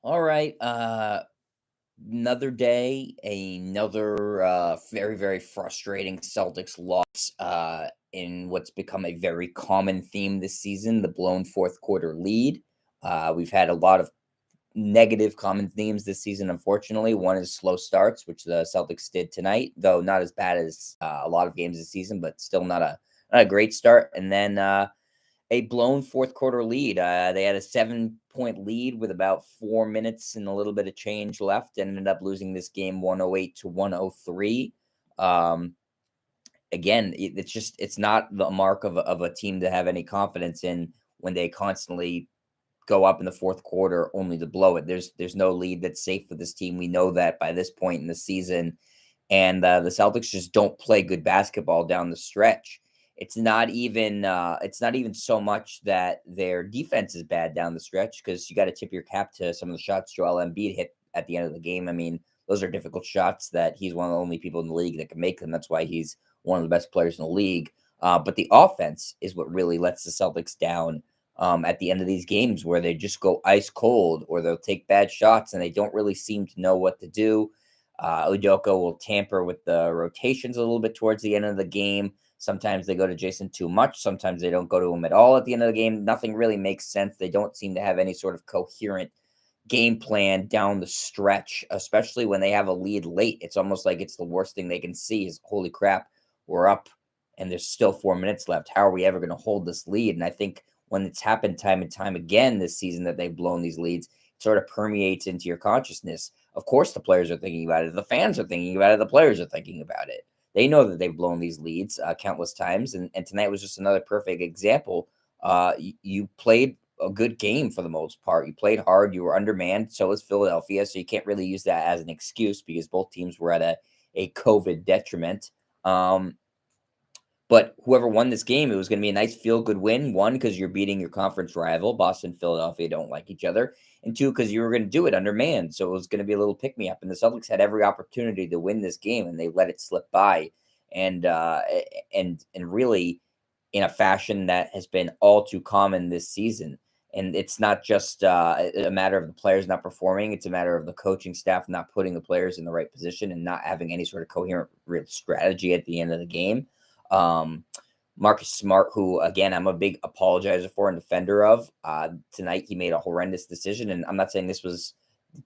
All right. Another day, another very, very frustrating Celtics loss in what's become a very common theme this season, the blown fourth quarter lead. We've had a lot of negative common themes this season, unfortunately. One is slow starts, which the Celtics did tonight, though not as bad as a lot of games this season, but still not a great start. And then a blown fourth quarter lead. They had a 7-point lead with about 4 minutes and a little bit of change left, and ended up losing this game 108 to 103. Um, Again, it's not the mark of a team to have any confidence in when they constantly go up in the fourth quarter only to blow it. There's no lead that's safe for this team. We know that by this point in the season, and the Celtics just don't play good basketball down the stretch. It's not even so much that their defense is bad down the stretch, because you got to tip your cap to some of the shots Joel Embiid hit at the end of the game. I mean, those are difficult shots that he's one of the only people in the league that can make them. That's why he's one of the best players in the league. But the offense is what really lets the Celtics down at the end of these games, where they just go ice cold or they'll take bad shots and they don't really seem to know what to do. Udoka will tamper with the rotations a little bit towards the end of the game. Sometimes they go to Jason too much. Sometimes they don't go to him at all at the end of the game. Nothing really makes sense. They don't seem to have any sort of coherent game plan down the stretch, especially when they have a lead late. It's almost like it's the worst thing they can see is, holy crap, we're up and there's still 4 minutes left. How are we ever going to hold this lead? And I think when it's happened time and time again this season that they've blown these leads, it sort of permeates into your consciousness. Of course, the players are thinking about it. The fans are thinking about it. The players are thinking about it. They know that they've blown these leads countless times. And tonight was just another perfect example. You played a good game for the most part. You played hard. You were undermanned. So was Philadelphia. So you can't really use that as an excuse, because both teams were at a COVID detriment. But whoever won this game, it was going to be a nice feel-good win. One, because you're beating your conference rival. Boston and Philadelphia don't like each other. And two, because you were going to do it undermanned. So it was going to be a little pick-me-up. And the Celtics had every opportunity to win this game, and they let it slip by. And really, in a fashion that has been all too common this season. And it's not just a matter of the players not performing. It's a matter of the coaching staff not putting the players in the right position and not having any sort of coherent real strategy at the end of the game. Um, Marcus Smart, who, again, I'm a big apologizer for and defender of, tonight he made a horrendous decision. And I'm not saying this was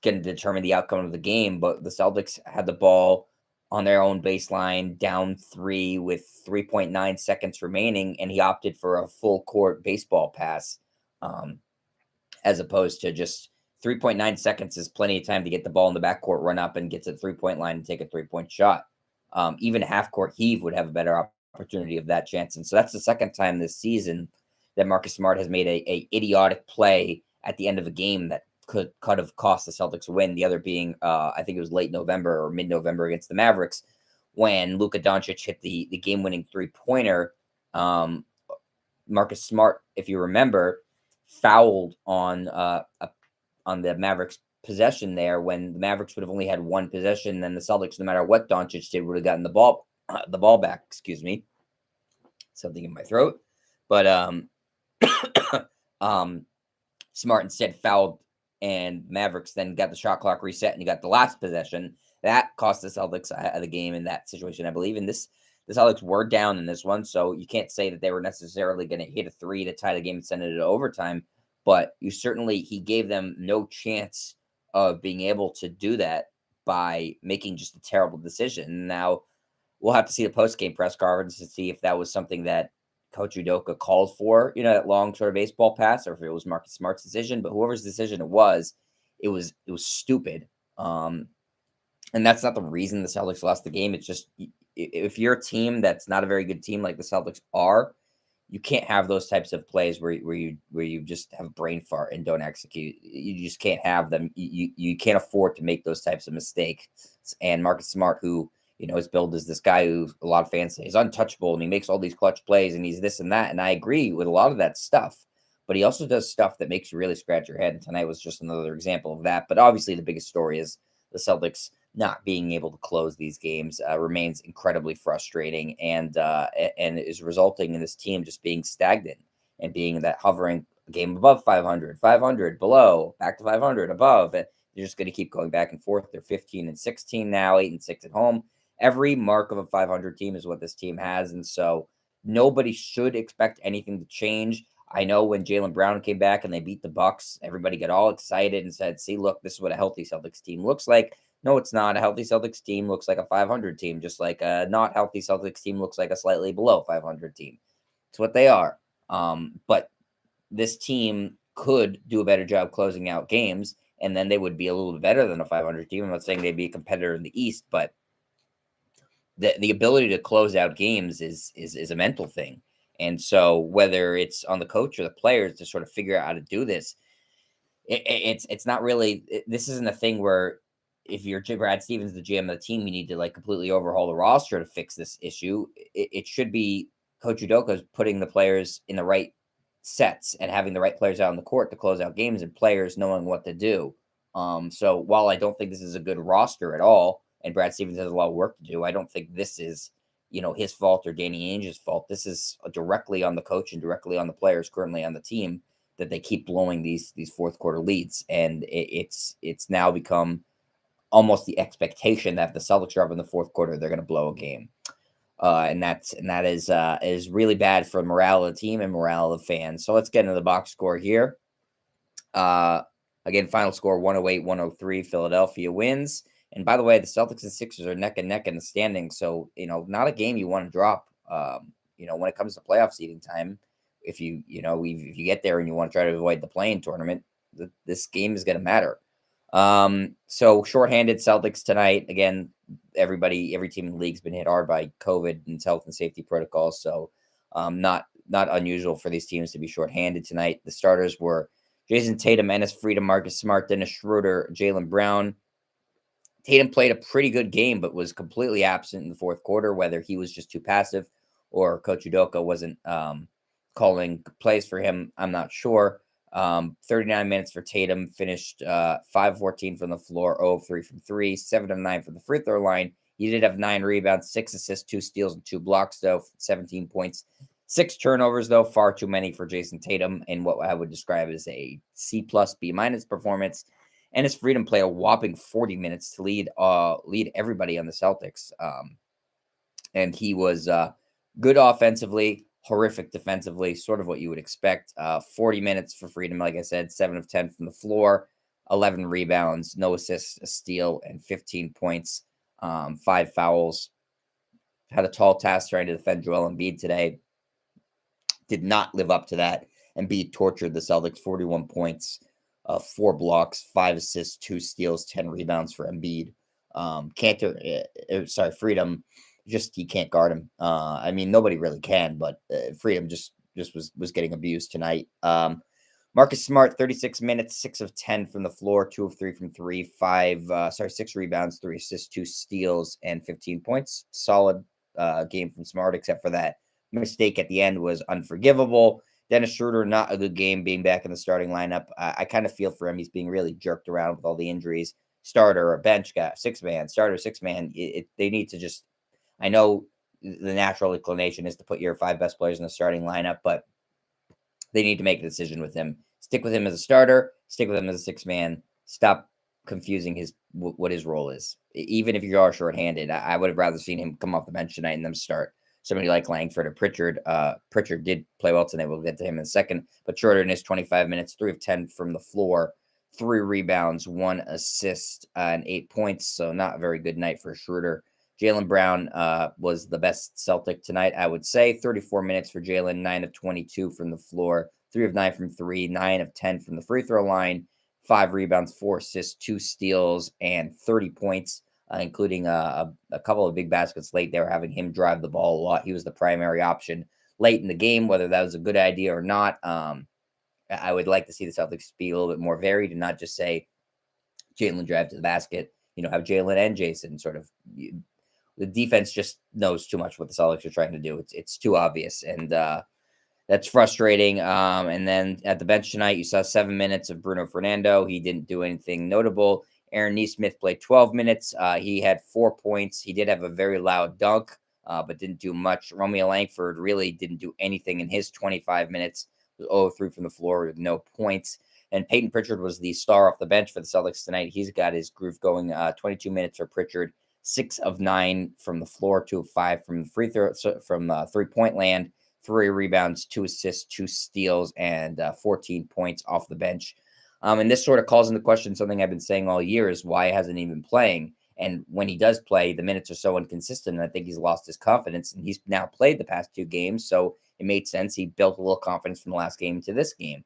going to determine the outcome of the game, but the Celtics had the ball on their own baseline, down 3 with 3.9 seconds remaining, and he opted for a full court baseball pass, as opposed to just 3.9 seconds is plenty of time to get the ball in the backcourt, run up and get to the 3-point line and take a 3-point shot. Even a half court heave would have a better opportunity of that chance. And so that's the second time this season that Marcus Smart has made a idiotic play at the end of a game that could have cost the Celtics a win. The other being, I think it was late November or mid-November against the Mavericks, when Luka Doncic hit the game-winning three-pointer. Marcus Smart, if you remember, fouled on the Mavericks possession there, when the Mavericks would have only had one possession. Then the Celtics, no matter what Doncic did, would have gotten the ball back. Excuse me, something in my throat. But Smart instead fouled, and Mavericks then got the shot clock reset, and you got the last possession. That cost the Celtics the game in that situation, I believe. And the Celtics were down in this one, so you can't say that they were necessarily going to hit a three to tie the game and send it to overtime. But he gave them no chance of being able to do that by making just a terrible decision. Now, we'll have to see the post-game press conference to see if that was something that Coach Udoka called for, that long sort of baseball pass, or if it was Marcus Smart's decision. But whoever's decision it was stupid. And that's not the reason the Celtics lost the game. It's just, if you're a team that's not a very good team like the Celtics are, you can't have those types of plays where you just have brain fart and don't execute. You just can't have them. You can't afford to make those types of mistakes. And Marcus Smart, who is billed as this guy who a lot of fans say is untouchable, and he makes all these clutch plays, and he's this and that, and I agree with a lot of that stuff. But he also does stuff that makes you really scratch your head. And tonight was just another example of that. But obviously, the biggest story is the Celtics not being able to close these games remains incredibly frustrating, and is resulting in this team just being stagnant and being that hovering a game above 500, 500 below, back to 500 above. And they're just going to keep going back and forth. They're 15-16 now, 8-6 at home. Every mark of a 500 team is what this team has. And so nobody should expect anything to change. I know when Jaylen Brown came back and they beat the Bucks, everybody got all excited and said, see, look, this is what a healthy Celtics team looks like. No, it's not. A healthy Celtics team looks like a 500 team, just like a not healthy Celtics team looks like a slightly below 500 team. It's what they are. But this team could do a better job closing out games, and then they would be a little bit better than a 500 team. I'm not saying they'd be a competitor in the East, but the ability to close out games is a mental thing. And so whether it's on the coach or the players to sort of figure out how to do this, it's not really, this isn't a thing where if you're Brad Stevens, the GM of the team, you need to like completely overhaul the roster to fix this issue. It should be Coach Udoka's putting the players in the right sets and having the right players out on the court to close out games and players knowing what to do. So while I don't think this is a good roster at all, and Brad Stevens has a lot of work to do, I don't think this is, his fault or Danny Ainge's fault. This is directly on the coach and directly on the players currently on the team that they keep blowing these fourth quarter leads. And it's now become almost the expectation that if the Celtics are up in the fourth quarter, they're going to blow a game. And that is really bad for morale of the team and morale of the fans. So let's get into the box score here. Again, final score 108-103. Philadelphia wins. And by the way, the Celtics and Sixers are neck and neck in the standings. So, not a game you want to drop. When it comes to playoff seeding time, if you get there and you want to try to avoid the play-in tournament, this game is going to matter. So shorthanded Celtics tonight. Again, every team in the league's been hit hard by COVID and health and safety protocols. So, not unusual for these teams to be shorthanded tonight. The starters were Jason Tatum, Ennis Freedom, Marcus Smart, Dennis Schroeder, Jaylen Brown. Tatum played a pretty good game, but was completely absent in the fourth quarter, whether he was just too passive or Coach Udoka wasn't calling plays for him. I'm not sure. 39 minutes for Tatum, finished 5-14 from the floor, 0-3 from 3, 7-9 from the free throw line. He did have 9 rebounds, 6 assists, 2 steals, and 2 blocks, though, 17 points. 6 turnovers, though, far too many for Jason Tatum, and what I would describe as a C+, B- performance. And his Freedom played a whopping 40 minutes to lead everybody on the Celtics. And he was good offensively, horrific defensively, sort of what you would expect. 40 minutes for Freedom, like I said, 7 of 10 from the floor, 11 rebounds, no assists, a steal, and 15 points, 5 fouls. Had a tall task trying to defend Joel Embiid today. Did not live up to that. Embiid tortured the Celtics, 41 points, 4 blocks, 5 assists, 2 steals, 10 rebounds for Embiid. Freedom, just he can't guard him. Nobody really can, but Freedom just was getting abused tonight. Marcus Smart, 36 minutes, 6 of 10 from the floor, 2 of 3 from 3, 6 rebounds, 3 assists, 2 steals, and 15 points. Solid game from Smart, except for that mistake at the end was unforgivable. Dennis Schroeder, not a good game being back in the starting lineup. I kind of feel for him. He's being really jerked around with all the injuries. Starter or bench guy, 6-man, starter, 6-man. They need to just, I know the natural inclination is to put your 5 best players in the starting lineup, but they need to make a decision with him. Stick with him as a starter, stick with him as a 6-man. Stop confusing what his role is. Even if you are shorthanded, I would have rather seen him come off the bench tonight and them start somebody like Langford or Pritchard. Pritchard did play well tonight. We'll get to him in a second. But Schroeder in his 25 minutes, 3 of 10 from the floor, 3 rebounds, 1 assist, and 8 points. So not a very good night for Schroeder. Jaylen Brown was the best Celtic tonight, I would say. 34 minutes for Jaylen, 9 of 22 from the floor, 3 of 9 from 3, 9 of 10 from the free throw line, 5 rebounds, 4 assists, 2 steals, and 30 points. Including a couple of big baskets late. They were having him drive the ball a lot. He was the primary option late in the game, whether that was a good idea or not. I would like to see the Celtics be a little bit more varied and not just say Jaylen drive to the basket, have Jaylen and Jason sort of. The defense just knows too much what the Celtics are trying to do. It's too obvious, and that's frustrating. And then at the bench tonight, you saw 7 minutes of Bruno Fernando. He didn't do anything notable. Aaron Nesmith played 12 minutes. He had 4 points. He did have a very loud dunk, but didn't do much. Romeo Langford really didn't do anything in his 25 minutes. was 0-3 from the floor with no points. And Peyton Pritchard was the star off the bench for the Celtics tonight. He's got his groove going. 22 minutes for Pritchard, 6 of 9 from the floor, 2 of 5 from the free throw, from 3-point land, 3 rebounds, 2 assists, 2 steals, and 14 points off the bench. And this sort of calls into question something I've been saying all year, is why hasn't he been playing? And when he does play, the minutes are so inconsistent. And I think he's lost his confidence. And he's now played the past 2 games, so it made sense. He built a little confidence from the last game to this game.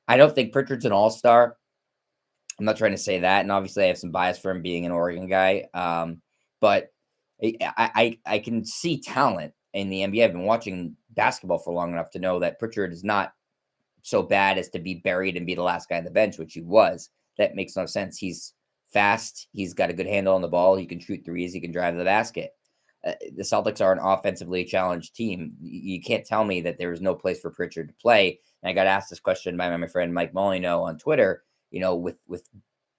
I don't think Pritchard's an all-star. I'm not trying to say that. And obviously I have some bias for him being an Oregon guy. But I can see talent in the NBA. I've been watching basketball for long enough to know that Pritchard is not so bad as to be buried and be the last guy on the bench, which he was. That makes no sense. He's fast. He's got a good handle on the ball. He can shoot threes. He can drive the basket. The Celtics are an offensively challenged team. You can't tell me that there is no place for Pritchard to play. And I got asked this question by my friend Mike Molino on Twitter, with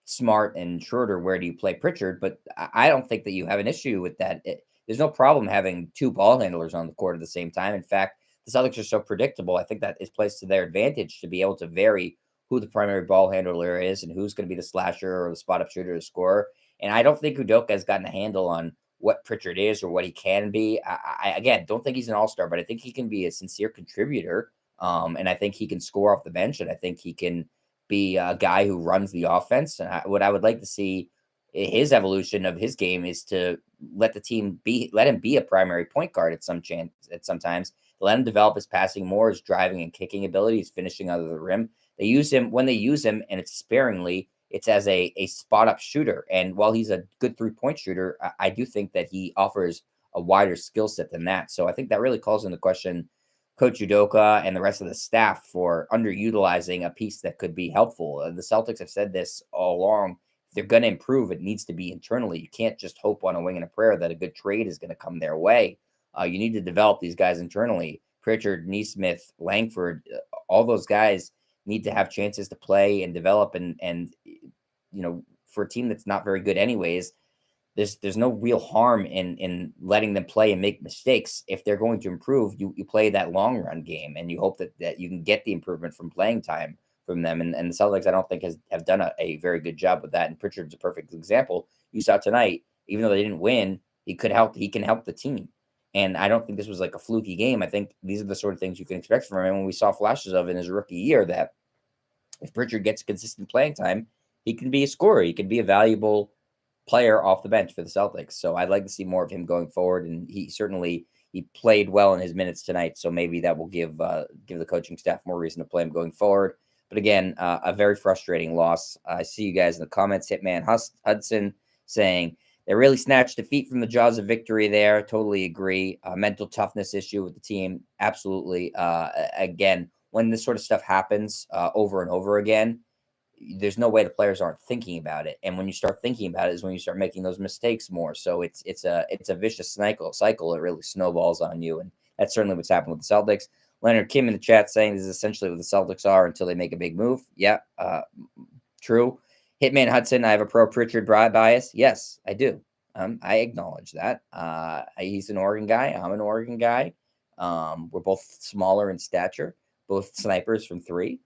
Smart and Schroeder, where do you play Pritchard? But I don't think that you have an issue with that. There's no problem having 2 ball handlers on the court at the same time. In fact, the Celtics are so predictable. I think that is placed to their advantage to be able to vary who the primary ball handler is and who's going to be the slasher or the spot up shooter or scorer. And I don't think Udoka has gotten a handle on what Pritchard is or what he can be. I again, don't think he's an all-star, but I think he can be a sincere contributor. And I think he can score off the bench, and I think he can be a guy who runs the offense. And what I would like to see his evolution of his game is to let him be a primary point guard at sometimes. Let him develop his passing more, his driving and kicking ability, his finishing out of the rim. They use him when they use him, and it's sparingly. It's as a spot up shooter. And while he's a good 3-point shooter, I do think that he offers a wider skill set than that. So I think that really calls into question Coach Udoka and the rest of the staff for underutilizing a piece that could be helpful. The Celtics have said this all along. If they're going to improve, it needs to be internally. You can't just hope on a wing and a prayer that a good trade is going to come their way. You need to develop these guys internally. Pritchard, Nesmith, Langford, all those guys need to have chances to play and develop. And for a team that's not very good anyways, there's no real harm in letting them play and make mistakes. If they're going to improve, you play that long run game, and you hope that you can get the improvement from playing time from them. And the Celtics, I don't think have done a very good job with that. And Pritchard's a perfect example. You saw tonight, even though they didn't win, he can help the team. And I don't think this was like a fluky game. I think these are the sort of things you can expect from him. And when we saw flashes of in his rookie year, that if Pritchard gets consistent playing time, he can be a scorer. He can be a valuable player off the bench for the Celtics. So I'd like to see more of him going forward. And he played well in his minutes tonight. So maybe that will give the coaching staff more reason to play him going forward. But again, a very frustrating loss. I see you guys in the comments. Hitman Hudson saying, they really snatched defeat from the jaws of victory there. Totally agree. Mental toughness issue with the team. Absolutely. Again, when this sort of stuff happens over and over again, there's no way the players aren't thinking about it. And when you start thinking about it is when you start making those mistakes more. So it's a vicious cycle. It really snowballs on you. And that's certainly what's happened with the Celtics. Leonard Kim in the chat saying this is essentially what the Celtics are until they make a big move. Yeah, true. Hitman Hudson, I have a pro Pritchard bias. Yes, I do. I acknowledge that. He's an Oregon guy. I'm an Oregon guy. We're both smaller in stature, both snipers from 3.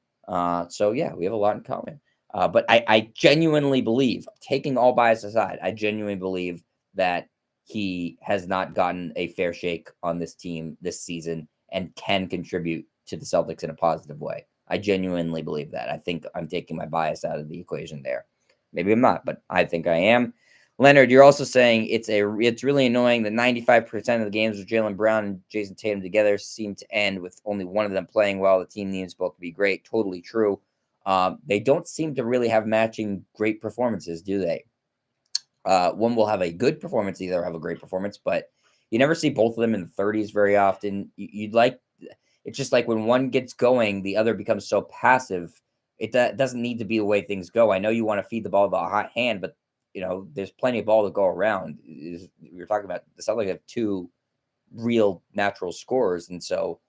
So, yeah, we have a lot in common. But I genuinely believe, taking all bias aside, I genuinely believe that he has not gotten a fair shake on this team this season and can contribute to the Celtics in a positive way. I genuinely believe that. I think I'm taking my bias out of the equation there. Maybe I'm not, but I think I am. Leonard, you're also saying it's really annoying that 95% of the games with Jaylen Brown and Jason Tatum together seem to end with only one of them playing well. The team needs both to be great. Totally true. They don't seem to really have matching great performances, do they? One will have a good performance, either have a great performance, but you never see both of them in the 30s very often. It's just like when one gets going, the other becomes so passive. It doesn't need to be the way things go. I know you want to feed the ball to the hot hand, but there's plenty of ball to go around. We're talking about the Celtics have 2 real natural scorers, and so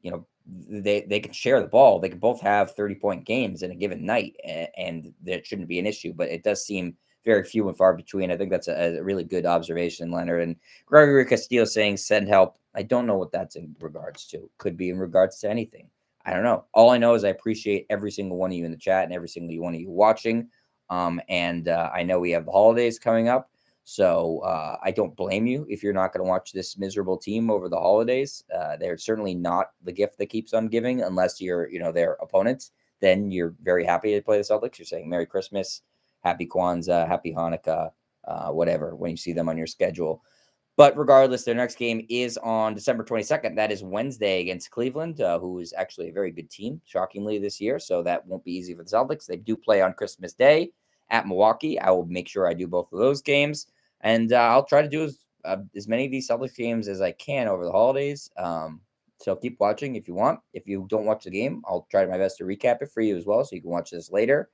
they can share the ball. They can both have 30-point games in a given night, and that shouldn't be an issue. But it does seem very few and far between. I think that's a really good observation, Leonard. And Gregory Castillo saying, send help. I don't know what that's in regards to. Could be in regards to anything. I don't know. All I know is I appreciate every single one of you in the chat and every single one of you watching. And I know we have the holidays coming up. So I don't blame you if you're not going to watch this miserable team over the holidays. They're certainly not the gift that keeps on giving unless you're, their opponents. Then you're very happy to play the Celtics. You're saying Merry Christmas, Happy Kwanzaa, Happy Hanukkah, whatever, when you see them on your schedule. But regardless, their next game is on December 22nd. That is Wednesday against Cleveland, who is actually a very good team, shockingly, this year. So that won't be easy for the Celtics. They do play on Christmas Day at Milwaukee. I will make sure I do both of those games. And I'll try to do as many of these Celtics games as I can over the holidays. So keep watching if you want. If you don't watch the game, I'll try my best to recap it for you as well so you can watch this later.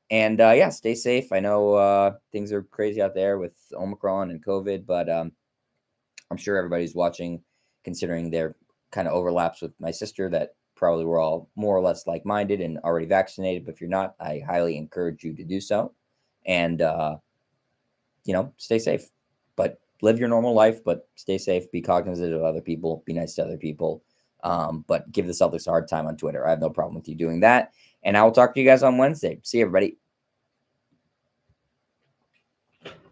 And yeah, stay safe. I know things are crazy out there with Omicron and COVID, but I'm sure everybody's watching, considering their kind of overlaps with my sister, that probably we're all more or less like-minded and already vaccinated. But if you're not, I highly encourage you to do so. And, stay safe. But live your normal life, but stay safe. Be cognizant of other people. Be nice to other people. But give the Celtics a hard time on Twitter. I have no problem with you doing that. And I will talk to you guys on Wednesday. See you, everybody.